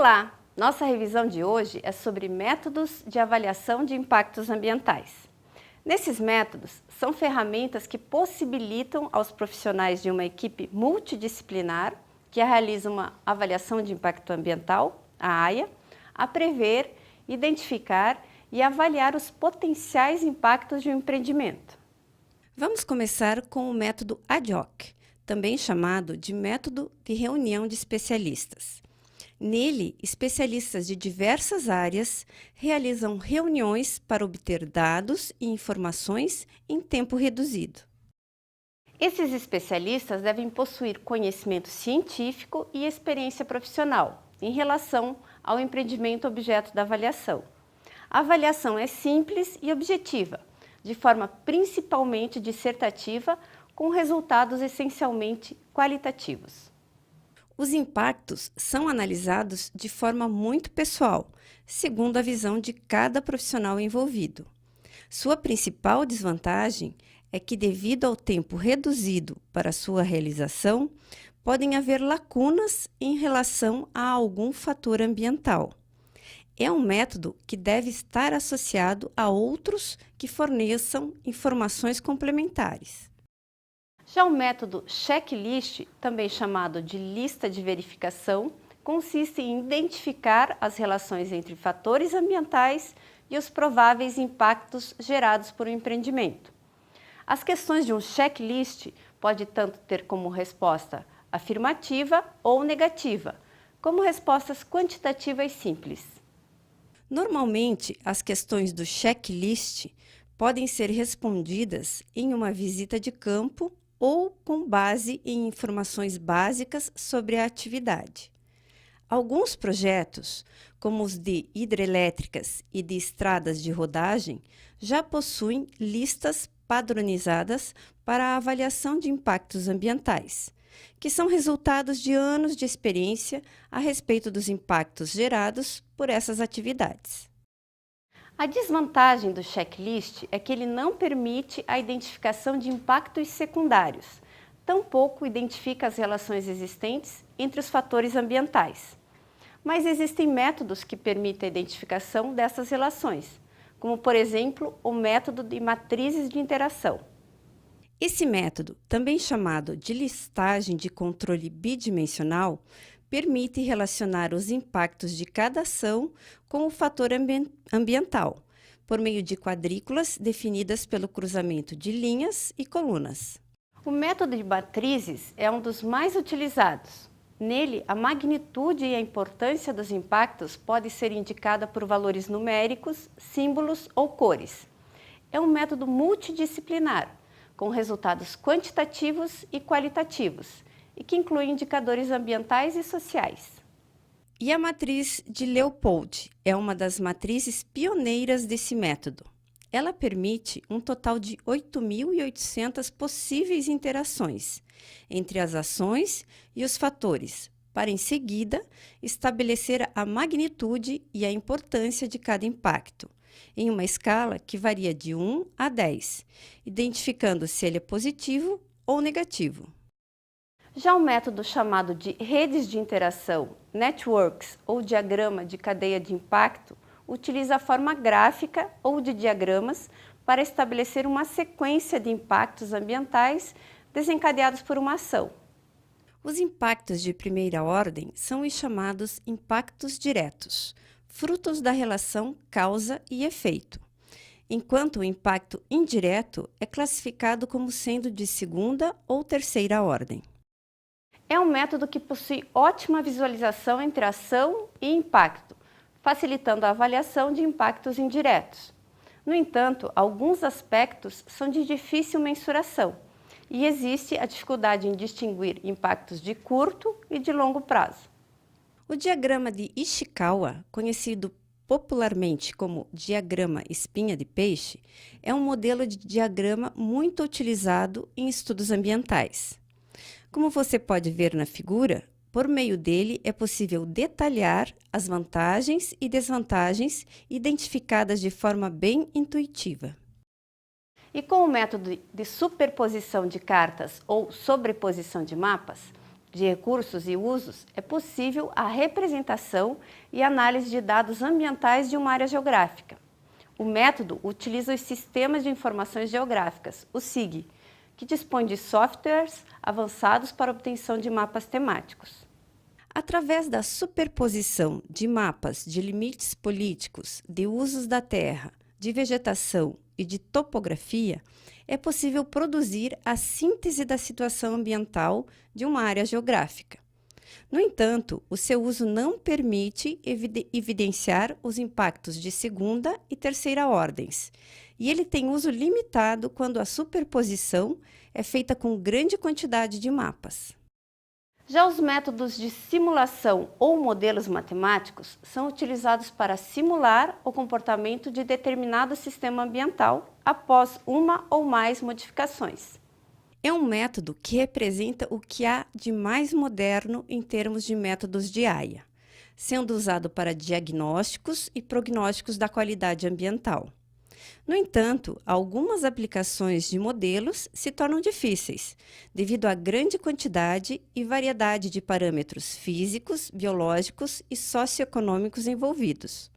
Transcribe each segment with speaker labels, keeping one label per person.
Speaker 1: Olá! Nossa revisão de hoje é sobre métodos de avaliação de impactos ambientais. Nesses métodos, são ferramentas que possibilitam aos profissionais de uma equipe multidisciplinar, que realiza uma avaliação de impacto ambiental, a AIA, a prever, identificar e avaliar os potenciais impactos de um empreendimento.
Speaker 2: Vamos começar com o método ad hoc, também chamado de método de reunião de especialistas. Nele, especialistas de diversas áreas realizam reuniões para obter dados e informações em tempo reduzido.
Speaker 1: Esses especialistas devem possuir conhecimento científico e experiência profissional em relação ao empreendimento objeto da avaliação. A avaliação é simples e objetiva, de forma principalmente dissertativa, com resultados essencialmente qualitativos.
Speaker 2: Os impactos são analisados de forma muito pessoal, segundo a visão de cada profissional envolvido. Sua principal desvantagem é que, devido ao tempo reduzido para sua realização, podem haver lacunas em relação a algum fator ambiental. É um método que deve estar associado a outros que forneçam informações complementares.
Speaker 1: Já o método checklist, também chamado de lista de verificação, consiste em identificar as relações entre fatores ambientais e os prováveis impactos gerados por um empreendimento. As questões de um checklist podem tanto ter como resposta afirmativa ou negativa, como respostas quantitativas simples.
Speaker 2: Normalmente, as questões do checklist podem ser respondidas em uma visita de campo ou com base em informações básicas sobre a atividade. Alguns projetos, como os de hidrelétricas e de estradas de rodagem, já possuem listas padronizadas para a avaliação de impactos ambientais, que são resultados de anos de experiência a respeito dos impactos gerados por essas atividades.
Speaker 1: A desvantagem do checklist é que ele não permite a identificação de impactos secundários, tampouco identifica as relações existentes entre os fatores ambientais. Mas existem métodos que permitem a identificação dessas relações, como, por exemplo, o método de matrizes de interação.
Speaker 2: Esse método, também chamado de listagem de controle bidimensional, permite relacionar os impactos de cada ação com o fator ambiental, por meio de quadrículas definidas pelo cruzamento de linhas e colunas.
Speaker 1: O método de matrizes é um dos mais utilizados. Nele, a magnitude e a importância dos impactos pode ser indicada por valores numéricos, símbolos ou cores. É um método multidisciplinar, com resultados quantitativos e qualitativos, e que inclui indicadores ambientais e sociais.
Speaker 2: E a matriz de Leopold é uma das matrizes pioneiras desse método. Ela permite um total de 8.800 possíveis interações entre as ações e os fatores, para em seguida estabelecer a magnitude e a importância de cada impacto, em uma escala que varia de 1 a 10, identificando se ele é positivo ou negativo.
Speaker 1: Já o método chamado de redes de interação, networks ou diagrama de cadeia de impacto, utiliza a forma gráfica ou de diagramas para estabelecer uma sequência de impactos ambientais desencadeados por uma ação.
Speaker 2: Os impactos de primeira ordem são os chamados impactos diretos, frutos da relação causa e efeito, enquanto o impacto indireto é classificado como sendo de segunda ou terceira ordem.
Speaker 1: É um método que possui ótima visualização entre ação e impacto, facilitando a avaliação de impactos indiretos. No entanto, alguns aspectos são de difícil mensuração e existe a dificuldade em distinguir impactos de curto e de longo prazo.
Speaker 2: O diagrama de Ishikawa, conhecido popularmente como diagrama espinha de peixe, é um modelo de diagrama muito utilizado em estudos ambientais. Como você pode ver na figura, por meio dele é possível detalhar as vantagens e desvantagens identificadas de forma bem intuitiva.
Speaker 1: E com o método de superposição de cartas ou sobreposição de mapas, de recursos e usos, é possível a representação e análise de dados ambientais de uma área geográfica. O método utiliza os Sistemas de Informações Geográficas, o SIG, que dispõe de softwares avançados para obtenção de mapas temáticos.
Speaker 2: Através da superposição de mapas de limites políticos, de usos da terra, de vegetação e de topografia, é possível produzir a síntese da situação ambiental de uma área geográfica. No entanto, o seu uso não permite evidenciar os impactos de segunda e terceira ordens, e ele tem uso limitado quando a superposição é feita com grande quantidade de mapas.
Speaker 1: Já os métodos de simulação ou modelos matemáticos são utilizados para simular o comportamento de determinado sistema ambiental após uma ou mais modificações.
Speaker 2: É um método que representa o que há de mais moderno em termos de métodos de AIA, sendo usado para diagnósticos e prognósticos da qualidade ambiental. No entanto, algumas aplicações de modelos se tornam difíceis, devido à grande quantidade e variedade de parâmetros físicos, biológicos e socioeconômicos envolvidos.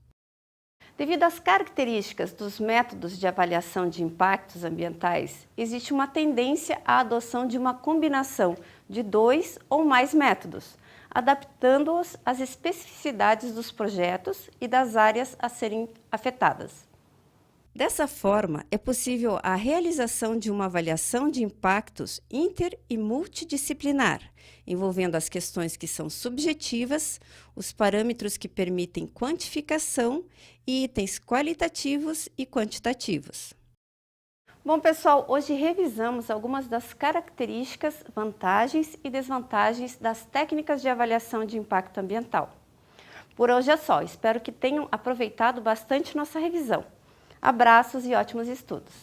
Speaker 1: Devido às características dos métodos de avaliação de impactos ambientais, existe uma tendência à adoção de uma combinação de 2 ou mais métodos, adaptando-os às especificidades dos projetos e das áreas a serem afetadas.
Speaker 2: Dessa forma, é possível a realização de uma avaliação de impactos inter- e multidisciplinar, envolvendo as questões que são subjetivas, os parâmetros que permitem quantificação e itens qualitativos e quantitativos.
Speaker 1: Bom, pessoal, hoje revisamos algumas das características, vantagens e desvantagens das técnicas de avaliação de impacto ambiental. Por hoje é só, espero que tenham aproveitado bastante nossa revisão. Abraços e ótimos estudos!